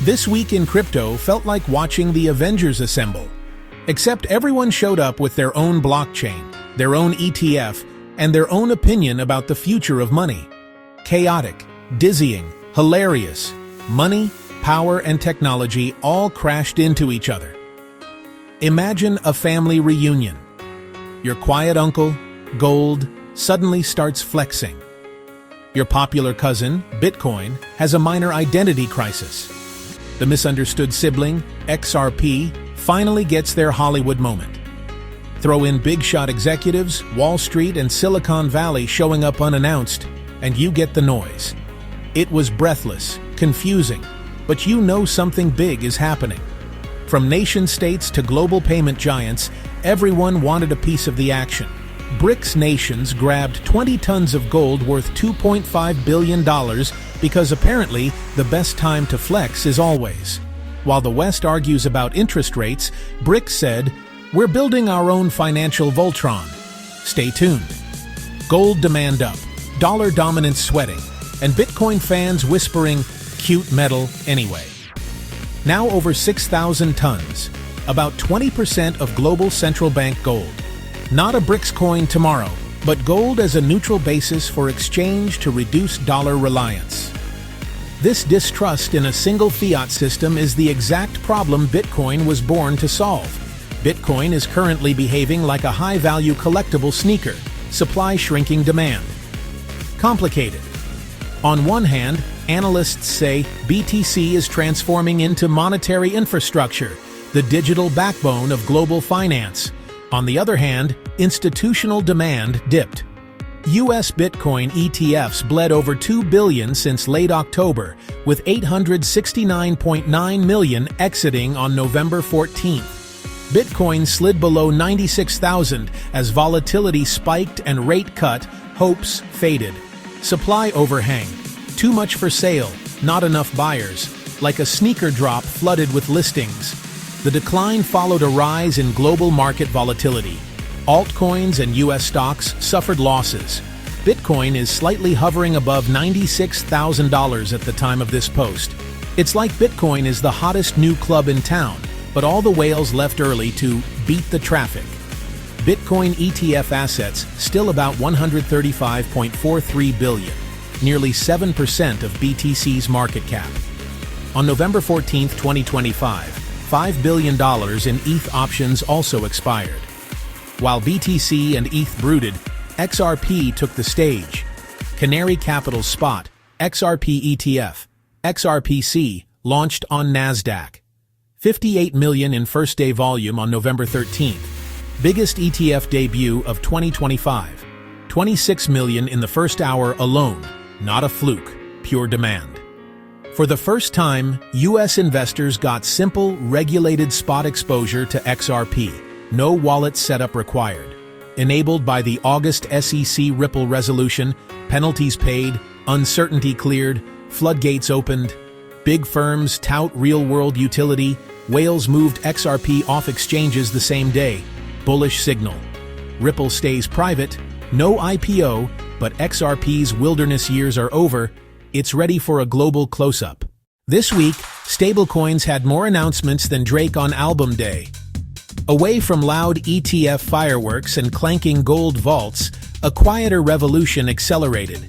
This week in crypto felt like watching the Avengers assemble. Except everyone showed up with their own blockchain, their own ETF, and their own opinion about the future of money. Chaotic, dizzying, hilarious. Money, power, and technology all crashed into each other. Imagine a family reunion. Your quiet uncle, gold, suddenly starts flexing. Your popular cousin, Bitcoin, has a minor identity crisis. The misunderstood sibling, XRP, finally gets their Hollywood moment. Throw in big-shot executives, Wall Street, and Silicon Valley showing up unannounced, and you get the noise. It was breathless, confusing, but you know something big is happening. From nation-states to global payment giants, everyone wanted a piece of the action. BRICS nations grabbed 20 tons of gold worth $2.5 billion because apparently the best time to flex is always. While the West argues about interest rates, BRICS said, "We're building our own financial Voltron." Stay tuned. Gold demand up, dollar dominance sweating, and Bitcoin fans whispering, "Cute metal anyway." Now over 6,000 tons, about 20% of global central bank gold. Not a BRICS coin tomorrow, but gold as a neutral basis for exchange to reduce dollar reliance. This distrust in a single fiat system is the exact problem Bitcoin was born to solve. Bitcoin is currently behaving like a high-value collectible sneaker, supply shrinking demand. Complicated. On one hand, analysts say BTC is transforming into monetary infrastructure, the digital backbone of global finance. On the other hand, institutional demand dipped. U.S. Bitcoin ETFs bled over $2 billion since late October, with 869.9 million exiting on November 14th. Bitcoin slid below 96,000 as volatility spiked and rate cut, hopes faded. Supply overhang. Too much for sale, not enough buyers. Like a sneaker drop flooded with listings. The decline followed a rise in global market volatility. Altcoins and U.S. stocks suffered losses. Bitcoin is slightly hovering above $96,000 at the time of this post. It's like Bitcoin is the hottest new club in town, but all the whales left early to beat the traffic. Bitcoin ETF assets still about $135.43 billion, nearly 7% of BTC's market cap. On November 14, 2025, $5 billion in ETH options also expired. While BTC and ETH brooded, XRP took the stage. Canary Capital's spot, XRP ETF, XRPC, launched on NASDAQ. 58 million in first-day volume on November 13th. Biggest ETF debut of 2025. 26 million in the first hour alone. Not a fluke, pure demand. For the first time, U.S. investors got simple, regulated spot exposure to XRP. No wallet setup required. Enabled by the August SEC Ripple resolution, penalties paid, uncertainty cleared, floodgates opened. Big firms tout real-world utility. Whales moved XRP off exchanges the same day. Bullish signal. Ripple stays private. No IPO, but XRP's wilderness years are over. It's ready for a global close-up. This week, stablecoins had more announcements than Drake on album day. Away from loud ETF fireworks and clanking gold vaults, a quieter revolution accelerated.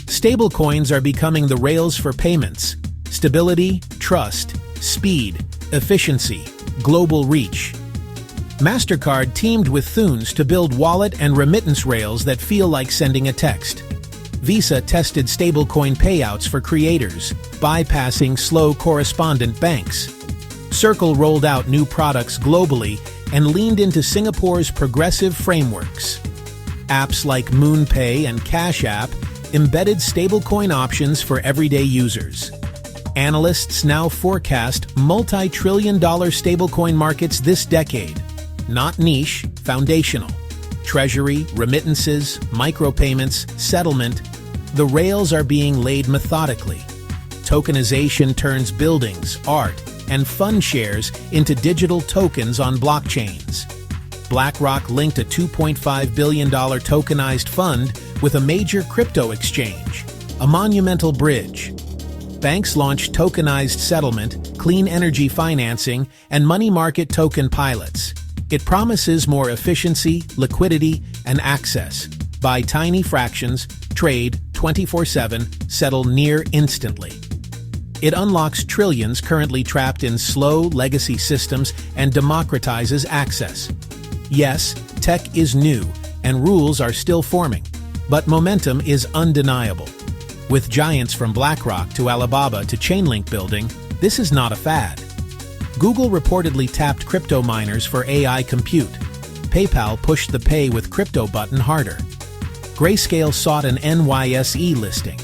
Stablecoins are becoming the rails for payments. Stability, trust, speed, efficiency, global reach. MasterCard teamed with Thunes to build wallet and remittance rails that feel like sending a text. Visa tested stablecoin payouts for creators, bypassing slow correspondent banks. Circle rolled out new products globally and leaned into Singapore's progressive frameworks. Apps like MoonPay and Cash App embedded stablecoin options for everyday users. Analysts now forecast multi-trillion-dollar stablecoin markets this decade. Not niche, foundational. Treasury, remittances, micropayments, settlement. The rails are being laid methodically. Tokenization turns buildings, art, and fund shares into digital tokens on blockchains. BlackRock linked a $2.5 billion tokenized fund with a major crypto exchange, a monumental bridge. banks launch tokenized settlement, clean energy financing, and money market token pilots. It promises more efficiency, liquidity, and access. Buy tiny fractions, trade 24/7, settle near instantly. It unlocks trillions currently trapped in slow legacy systems and democratizes access. Yes, tech is new, and rules are still forming, but momentum is undeniable. With giants from BlackRock to Alibaba to Chainlink building, this is not a fad. Google reportedly tapped crypto miners for AI compute. PayPal pushed the pay with crypto button harder. Grayscale sought an NYSE listing.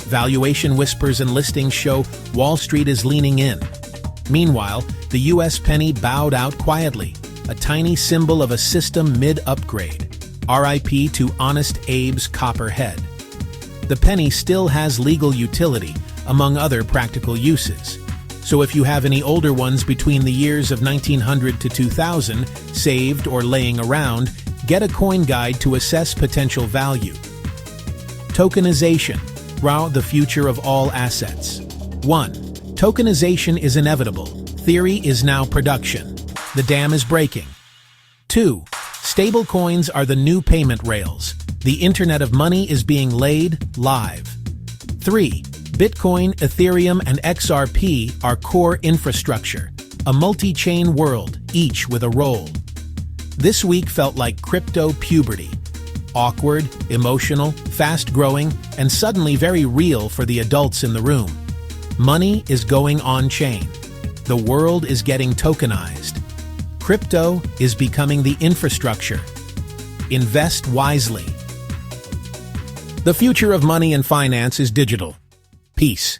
Valuation whispers and listings show Wall Street is leaning in. Meanwhile, the US penny bowed out quietly, a tiny symbol of a system mid-upgrade. RIP to Honest Abe's copper head. The penny still has legal utility, among other practical uses. So if you have any older ones between the years of 1900 to 2000, saved or laying around, get a coin guide to assess potential value. Tokenization. The future of all assets. 1. Tokenization is inevitable. Theory is now production. The dam is breaking. 2. Stablecoins are the new payment rails. The Internet of Money is being laid live. 3. Bitcoin, Ethereum, and XRP are core infrastructure. A multi-chain world, each with a role. This week felt like crypto puberty. Awkward, emotional, fast-growing, and suddenly very real for the adults in the room. Money is going on-chain. The world is getting tokenized. Crypto is becoming the infrastructure. Invest wisely. The future of money and finance is digital. Peace.